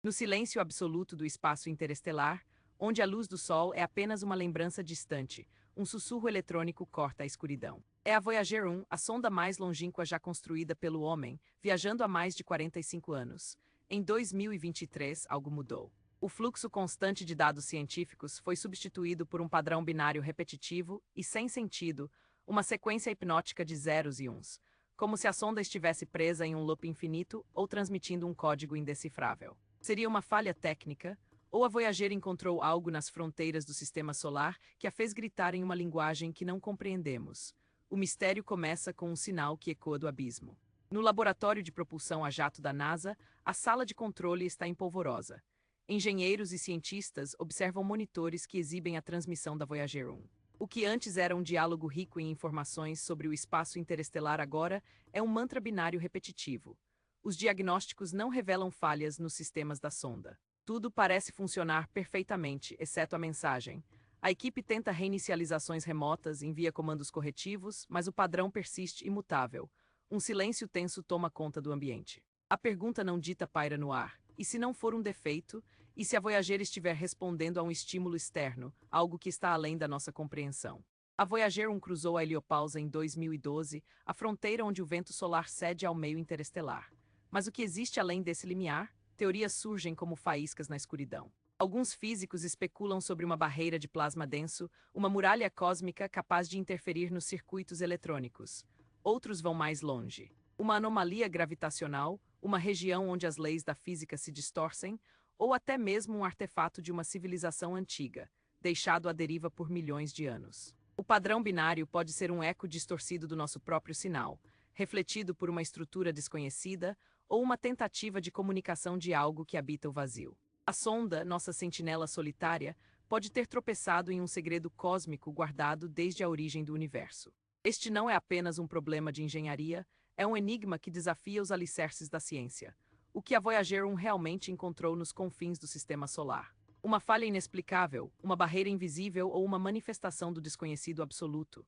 No silêncio absoluto do espaço interestelar, onde a luz do Sol é apenas uma lembrança distante, um sussurro eletrônico corta a escuridão. É a Voyager 1, a sonda mais longínqua já construída pelo homem, viajando há mais de 45 anos. Em 2023, algo mudou. O fluxo constante de dados científicos foi substituído por um padrão binário repetitivo e sem sentido, uma sequência hipnótica de zeros e uns, como se a sonda estivesse presa em um loop infinito ou transmitindo um código indecifrável. Seria uma falha técnica? Ou a Voyager encontrou algo nas fronteiras do sistema solar que a fez gritar em uma linguagem que não compreendemos? O mistério começa com um sinal que ecoa do abismo. No laboratório de propulsão a jato da NASA, a sala de controle está em polvorosa. Engenheiros e cientistas observam monitores que exibem a transmissão da Voyager 1. O que antes era um diálogo rico em informações sobre o espaço interestelar agora é um mantra binário repetitivo. Os diagnósticos não revelam falhas nos sistemas da sonda. Tudo parece funcionar perfeitamente, exceto a mensagem. A equipe tenta reinicializações remotas, envia comandos corretivos, mas o padrão persiste imutável. Um silêncio tenso toma conta do ambiente. A pergunta não dita paira no ar. E se não for um defeito? E se a Voyager estiver respondendo a um estímulo externo, algo que está além da nossa compreensão? A Voyager 1 cruzou a heliopausa em 2012, a fronteira onde o vento solar cede ao meio interestelar. Mas o que existe além desse limiar? Teorias surgem como faíscas na escuridão. Alguns físicos especulam sobre uma barreira de plasma denso, uma muralha cósmica capaz de interferir nos circuitos eletrônicos. Outros vão mais longe. Uma anomalia gravitacional, uma região onde as leis da física se distorcem, ou até mesmo um artefato de uma civilização antiga, deixado à deriva por milhões de anos. O padrão binário pode ser um eco distorcido do nosso próprio sinal, refletido por uma estrutura desconhecida ou uma tentativa de comunicação de algo que habita o vazio. A sonda, nossa sentinela solitária, pode ter tropeçado em um segredo cósmico guardado desde a origem do universo. Este não é apenas um problema de engenharia, é um enigma que desafia os alicerces da ciência. O que a Voyager 1 realmente encontrou nos confins do sistema solar? Uma falha inexplicável, uma barreira invisível ou uma manifestação do desconhecido absoluto?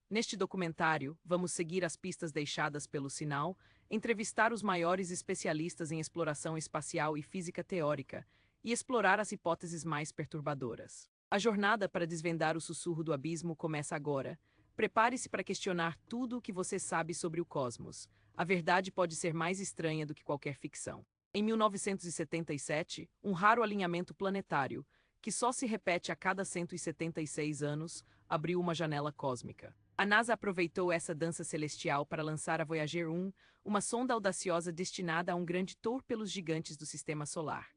Neste documentário, vamos seguir as pistas deixadas pelo sinal, entrevistar os maiores especialistas em exploração espacial e física teórica e explorar as hipóteses mais perturbadoras. A jornada para desvendar o sussurro do abismo começa agora. Prepare-se para questionar tudo o que você sabe sobre o cosmos. A verdade pode ser mais estranha do que qualquer ficção. Em 1977, um raro alinhamento planetário, que só se repete a cada 176 anos, abriu uma janela cósmica. A NASA aproveitou essa dança celestial para lançar a Voyager 1, uma sonda audaciosa destinada a um grande tour pelos gigantes do sistema solar.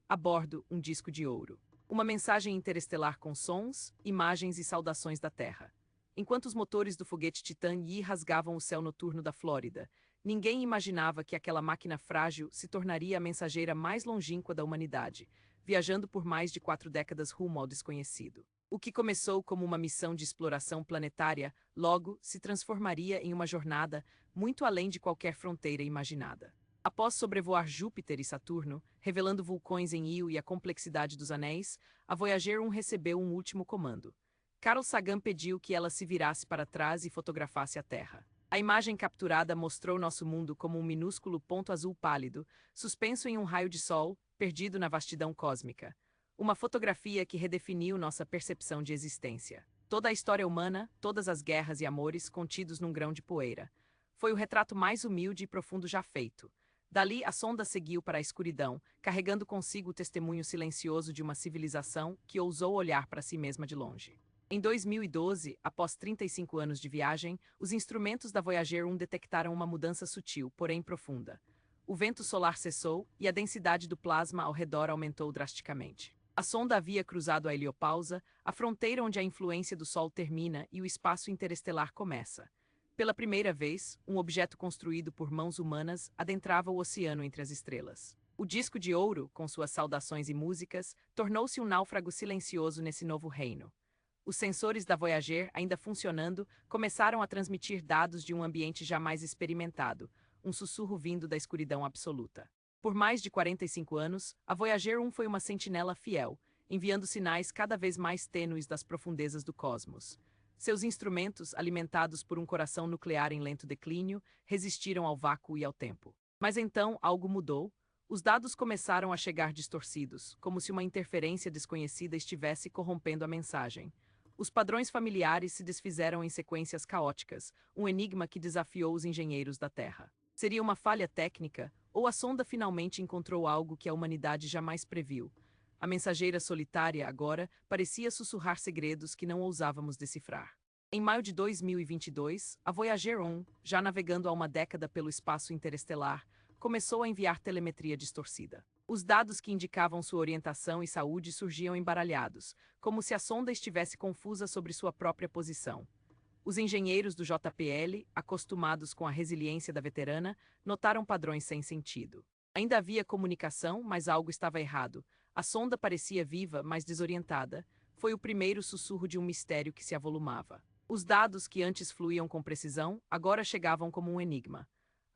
A bordo, um disco de ouro. Uma mensagem interestelar com sons, imagens e saudações da Terra. Enquanto os motores do foguete Titan Yi rasgavam o céu noturno da Flórida, ninguém imaginava que aquela máquina frágil se tornaria a mensageira mais longínqua da humanidade, viajando por mais de 4 décadas rumo ao desconhecido. O que começou como uma missão de exploração planetária, logo se transformaria em uma jornada muito além de qualquer fronteira imaginada. Após sobrevoar Júpiter e Saturno, revelando vulcões em Io e a complexidade dos anéis, a Voyager 1 recebeu um último comando. Carl Sagan pediu que ela se virasse para trás e fotografasse a Terra. A imagem capturada mostrou nosso mundo como um minúsculo ponto azul pálido, suspenso em um raio de sol, perdido na vastidão cósmica. Uma fotografia que redefiniu nossa percepção de existência. Toda a história humana, todas as guerras e amores contidos num grão de poeira. Foi o retrato mais humilde e profundo já feito. Dali, a sonda seguiu para a escuridão, carregando consigo o testemunho silencioso de uma civilização que ousou olhar para si mesma de longe. Em 2012, após 35 anos de viagem, os instrumentos da Voyager 1 detectaram uma mudança sutil, porém profunda. O vento solar cessou e a densidade do plasma ao redor aumentou drasticamente. A sonda havia cruzado a heliopausa, a fronteira onde a influência do Sol termina e o espaço interestelar começa. Pela primeira vez, um objeto construído por mãos humanas adentrava o oceano entre as estrelas. O disco de ouro, com suas saudações e músicas, tornou-se um náufrago silencioso nesse novo reino. Os sensores da Voyager, ainda funcionando, começaram a transmitir dados de um ambiente jamais experimentado, um sussurro vindo da escuridão absoluta. Por mais de 45 anos, a Voyager 1 foi uma sentinela fiel, enviando sinais cada vez mais tênues das profundezas do cosmos. Seus instrumentos, alimentados por um coração nuclear em lento declínio, resistiram ao vácuo e ao tempo. Mas então algo mudou. Os dados começaram a chegar distorcidos, como se uma interferência desconhecida estivesse corrompendo a mensagem. Os padrões familiares se desfizeram em sequências caóticas, um enigma que desafiou os engenheiros da Terra. Seria uma falha técnica, ou a sonda finalmente encontrou algo que a humanidade jamais previu? A mensageira solitária, agora, parecia sussurrar segredos que não ousávamos decifrar. Em maio de 2022, a Voyager 1, já navegando há uma década pelo espaço interestelar, começou a enviar telemetria distorcida. Os dados que indicavam sua orientação e saúde surgiam embaralhados, como se a sonda estivesse confusa sobre sua própria posição. Os engenheiros do JPL, acostumados com a resiliência da veterana, notaram padrões sem sentido. Ainda havia comunicação, mas algo estava errado. A sonda parecia viva, mas desorientada. Foi o primeiro sussurro de um mistério que se avolumava. Os dados que antes fluíam com precisão, agora chegavam como um enigma.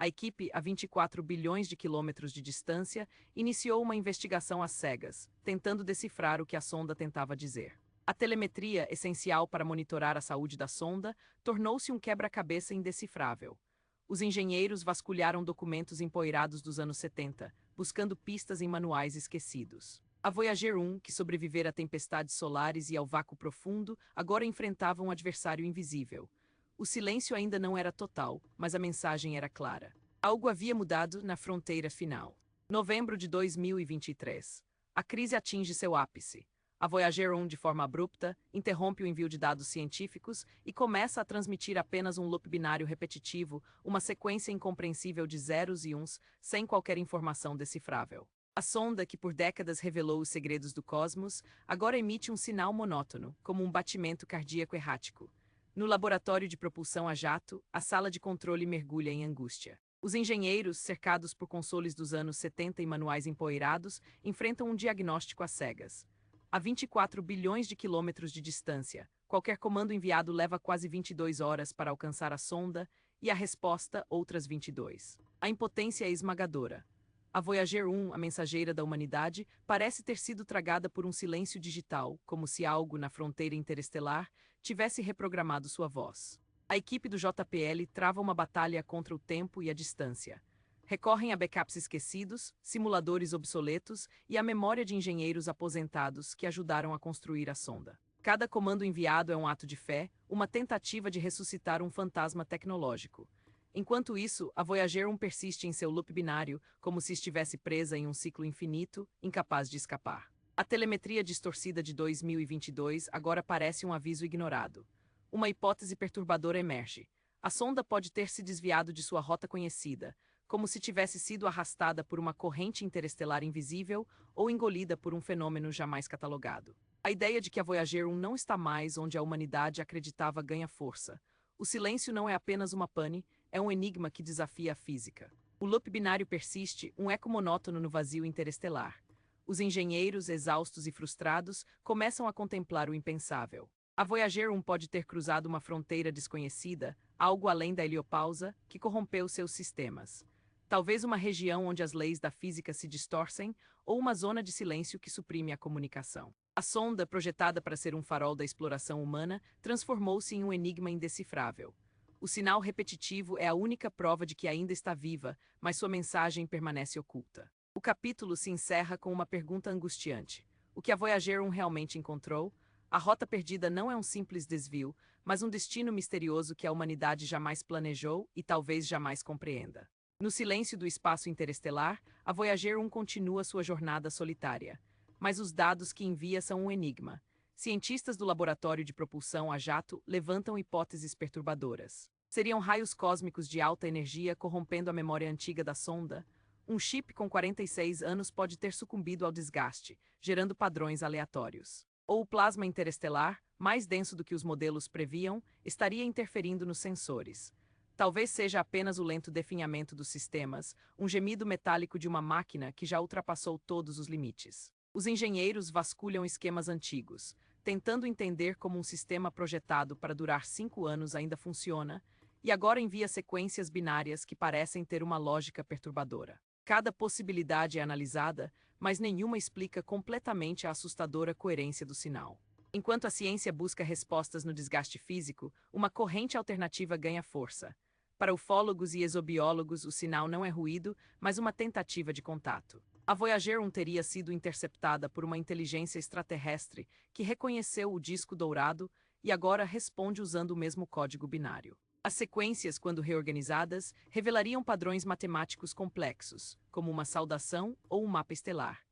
A equipe, a 24 bilhões de quilômetros de distância, iniciou uma investigação às cegas, tentando decifrar o que a sonda tentava dizer. A telemetria, essencial para monitorar a saúde da sonda, tornou-se um quebra-cabeça indecifrável. Os engenheiros vasculharam documentos empoeirados dos anos 70, buscando pistas em manuais esquecidos. A Voyager 1, que sobrevivera a tempestades solares e ao vácuo profundo, agora enfrentava um adversário invisível. O silêncio ainda não era total, mas a mensagem era clara. Algo havia mudado na fronteira final. Novembro de 2023. A crise atinge seu ápice. A Voyager 1, de forma abrupta, interrompe o envio de dados científicos e começa a transmitir apenas um loop binário repetitivo, uma sequência incompreensível de zeros e uns, sem qualquer informação decifrável. A sonda, que por décadas revelou os segredos do cosmos, agora emite um sinal monótono, como um batimento cardíaco errático. No laboratório de propulsão a jato, a sala de controle mergulha em angústia. Os engenheiros, cercados por consoles dos anos 70 e manuais empoeirados, enfrentam um diagnóstico às cegas. A 24 bilhões de quilômetros de distância, qualquer comando enviado leva quase 22 horas para alcançar a sonda, e a resposta, outras 22. A impotência é esmagadora. A Voyager 1, a mensageira da humanidade, parece ter sido tragada por um silêncio digital, como se algo na fronteira interestelar tivesse reprogramado sua voz. A equipe do JPL trava uma batalha contra o tempo e a distância. Recorrem a backups esquecidos, simuladores obsoletos e a memória de engenheiros aposentados que ajudaram a construir a sonda. Cada comando enviado é um ato de fé, uma tentativa de ressuscitar um fantasma tecnológico. Enquanto isso, a Voyager 1 persiste em seu loop binário, como se estivesse presa em um ciclo infinito, incapaz de escapar. A telemetria distorcida de 2022 agora parece um aviso ignorado. Uma hipótese perturbadora emerge. A sonda pode ter se desviado de sua rota conhecida, como se tivesse sido arrastada por uma corrente interestelar invisível ou engolida por um fenômeno jamais catalogado. A ideia de que a Voyager 1 não está mais onde a humanidade acreditava ganha força. O silêncio não é apenas uma pane, é um enigma que desafia a física. O loop binário persiste, um eco monótono no vazio interestelar. Os engenheiros, exaustos e frustrados, começam a contemplar o impensável. A Voyager 1 pode ter cruzado uma fronteira desconhecida, algo além da heliopausa, que corrompeu seus sistemas. Talvez uma região onde as leis da física se distorcem, ou uma zona de silêncio que suprime a comunicação. A sonda, projetada para ser um farol da exploração humana, transformou-se em um enigma indecifrável. O sinal repetitivo é a única prova de que ainda está viva, mas sua mensagem permanece oculta. O capítulo se encerra com uma pergunta angustiante. O que a Voyager 1 realmente encontrou? A rota perdida não é um simples desvio, mas um destino misterioso que a humanidade jamais planejou e talvez jamais compreenda. No silêncio do espaço interestelar, a Voyager 1 continua sua jornada solitária. Mas os dados que envia são um enigma. Cientistas do laboratório de propulsão a jato levantam hipóteses perturbadoras. Seriam raios cósmicos de alta energia corrompendo a memória antiga da sonda? Um chip com 46 anos pode ter sucumbido ao desgaste, gerando padrões aleatórios. Ou o plasma interestelar, mais denso do que os modelos previam, estaria interferindo nos sensores. Talvez seja apenas o lento definhamento dos sistemas, um gemido metálico de uma máquina que já ultrapassou todos os limites. Os engenheiros vasculham esquemas antigos, tentando entender como um sistema projetado para durar 5 anos ainda funciona, e agora envia sequências binárias que parecem ter uma lógica perturbadora. Cada possibilidade é analisada, mas nenhuma explica completamente a assustadora coerência do sinal. Enquanto a ciência busca respostas no desgaste físico, uma corrente alternativa ganha força. Para ufólogos e exobiólogos, o sinal não é ruído, mas uma tentativa de contato. A Voyager 1 teria sido interceptada por uma inteligência extraterrestre que reconheceu o disco dourado e agora responde usando o mesmo código binário. As sequências, quando reorganizadas, revelariam padrões matemáticos complexos, como uma saudação ou um mapa estelar.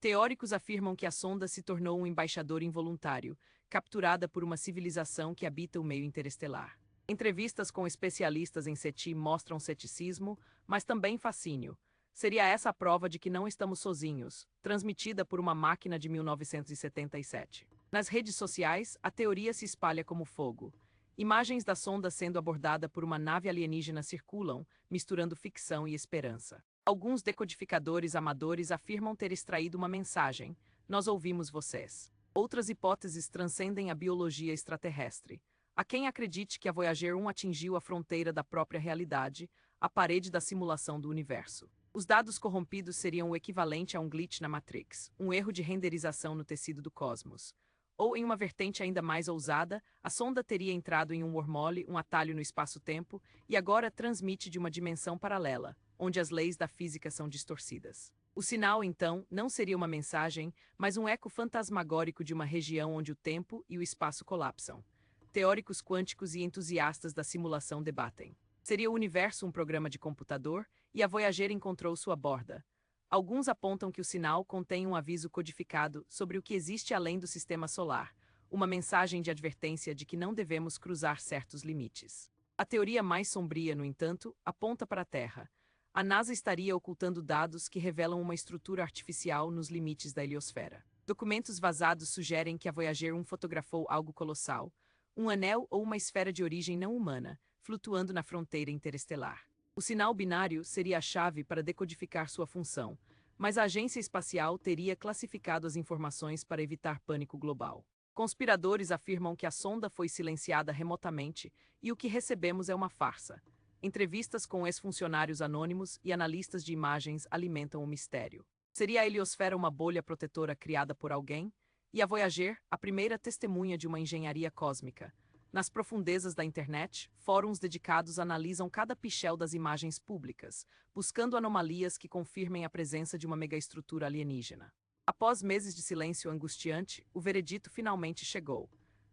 Teóricos afirmam que a sonda se tornou um embaixador involuntário, capturada por uma civilização que habita o meio interestelar. Entrevistas com especialistas em SETI mostram ceticismo, mas também fascínio. Seria essa a prova de que não estamos sozinhos, transmitida por uma máquina de 1977. Nas redes sociais, a teoria se espalha como fogo. Imagens da sonda sendo abordada por uma nave alienígena circulam, misturando ficção e esperança. Alguns decodificadores amadores afirmam ter extraído uma mensagem: "Nós ouvimos vocês." Outras hipóteses transcendem a biologia extraterrestre. Há quem acredite que a Voyager 1 atingiu a fronteira da própria realidade, a parede da simulação do universo. Os dados corrompidos seriam o equivalente a um glitch na Matrix, um erro de renderização no tecido do cosmos. Ou, em uma vertente ainda mais ousada, a sonda teria entrado em um wormhole, um atalho no espaço-tempo, e agora transmite de uma dimensão paralela, onde as leis da física são distorcidas. O sinal, então, não seria uma mensagem, mas um eco fantasmagórico de uma região onde o tempo e o espaço colapsam. Teóricos quânticos e entusiastas da simulação debatem. Seria o universo um programa de computador, e a Voyager encontrou sua borda? Alguns apontam que o sinal contém um aviso codificado sobre o que existe além do sistema solar, uma mensagem de advertência de que não devemos cruzar certos limites. A teoria mais sombria, no entanto, aponta para a Terra. A NASA estaria ocultando dados que revelam uma estrutura artificial nos limites da heliosfera. Documentos vazados sugerem que a Voyager 1 fotografou algo colossal, um anel ou uma esfera de origem não humana, flutuando na fronteira interestelar. O sinal binário seria a chave para decodificar sua função, mas a agência espacial teria classificado as informações para evitar pânico global. Conspiradores afirmam que a sonda foi silenciada remotamente e o que recebemos é uma farsa. Entrevistas com ex-funcionários anônimos e analistas de imagens alimentam o mistério. Seria a heliosfera uma bolha protetora criada por alguém? E a Voyager, a primeira testemunha de uma engenharia cósmica? Nas profundezas da internet, fóruns dedicados analisam cada pichel das imagens públicas, buscando anomalias que confirmem a presença de uma megaestrutura alienígena. Após meses de silêncio angustiante, o veredito finalmente chegou.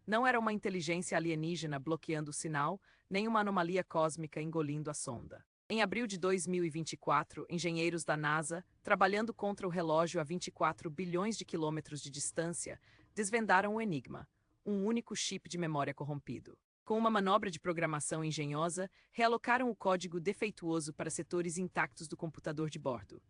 Não era uma inteligência alienígena bloqueando o sinal, nem uma anomalia cósmica engolindo a sonda. Em abril de 2024, engenheiros da NASA, trabalhando contra o relógio a 24 bilhões de quilômetros de distância, desvendaram o enigma: um único chip de memória corrompido. Com uma manobra de programação engenhosa, realocaram o código defeituoso para setores intactos do computador de bordo.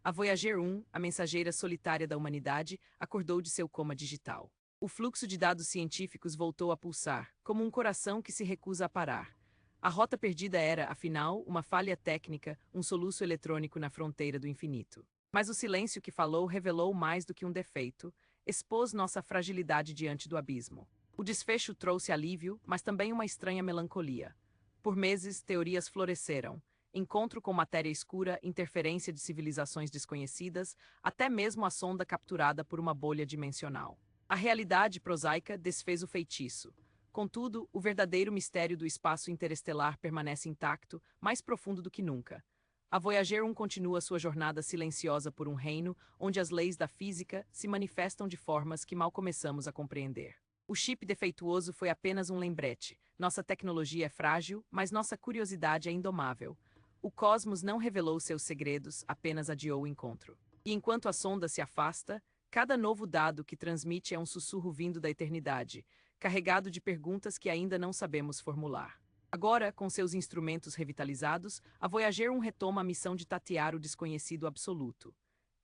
A Voyager 1, a mensageira solitária da humanidade, acordou de seu coma digital. O fluxo de dados científicos voltou a pulsar, como um coração que se recusa a parar. A rota perdida era, afinal, uma falha técnica, um soluço eletrônico na fronteira do infinito. Mas o silêncio que falou revelou mais do que um defeito, expôs nossa fragilidade diante do abismo. O desfecho trouxe alívio, mas também uma estranha melancolia. Por meses, teorias floresceram. Encontro com matéria escura, interferência de civilizações desconhecidas, até mesmo a sonda capturada por uma bolha dimensional. A realidade prosaica desfez o feitiço. Contudo, o verdadeiro mistério do espaço interestelar permanece intacto, mais profundo do que nunca. A Voyager 1 continua sua jornada silenciosa por um reino onde as leis da física se manifestam de formas que mal começamos a compreender. O chip defeituoso foi apenas um lembrete. Nossa tecnologia é frágil, mas nossa curiosidade é indomável. O cosmos não revelou seus segredos, apenas adiou o encontro. E enquanto a sonda se afasta, cada novo dado que transmite é um sussurro vindo da eternidade, carregado de perguntas que ainda não sabemos formular. Agora, com seus instrumentos revitalizados, a Voyager 1 retoma a missão de tatear o desconhecido absoluto.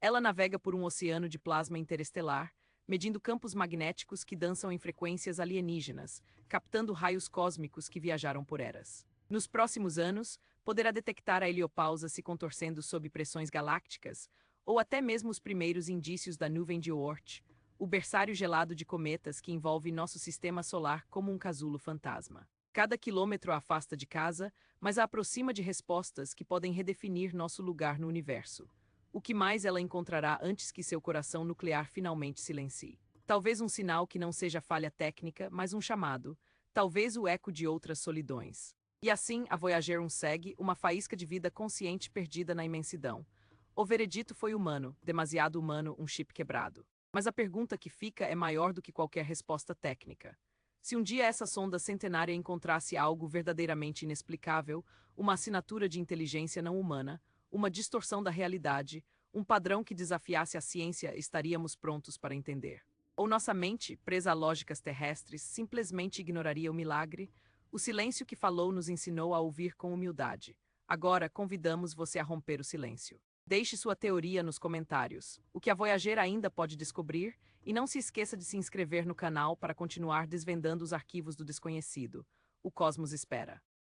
Ela navega por um oceano de plasma interestelar, medindo campos magnéticos que dançam em frequências alienígenas, captando raios cósmicos que viajaram por eras. Nos próximos anos, poderá detectar a heliopausa se contorcendo sob pressões galácticas, ou até mesmo os primeiros indícios da nuvem de Oort, o berçário gelado de cometas que envolve nosso sistema solar como um casulo fantasma. Cada quilômetro a afasta de casa, mas a aproxima de respostas que podem redefinir nosso lugar no universo. O que mais ela encontrará antes que seu coração nuclear finalmente silencie? Talvez um sinal que não seja falha técnica, mas um chamado. Talvez o eco de outras solidões. E assim, a Voyager 1 segue, uma faísca de vida consciente perdida na imensidão. O veredito foi humano, demasiado humano, um chip quebrado. Mas a pergunta que fica é maior do que qualquer resposta técnica. Se um dia essa sonda centenária encontrasse algo verdadeiramente inexplicável, uma assinatura de inteligência não humana, uma distorção da realidade, um padrão que desafiasse a ciência, estaríamos prontos para entender. Ou nossa mente, presa a lógicas terrestres, simplesmente ignoraria o milagre? O silêncio que falou nos ensinou a ouvir com humildade. Agora convidamos você a romper o silêncio. Deixe sua teoria nos comentários. O que a Voyager ainda pode descobrir? E não se esqueça de se inscrever no canal para continuar desvendando os arquivos do desconhecido. O Cosmos espera.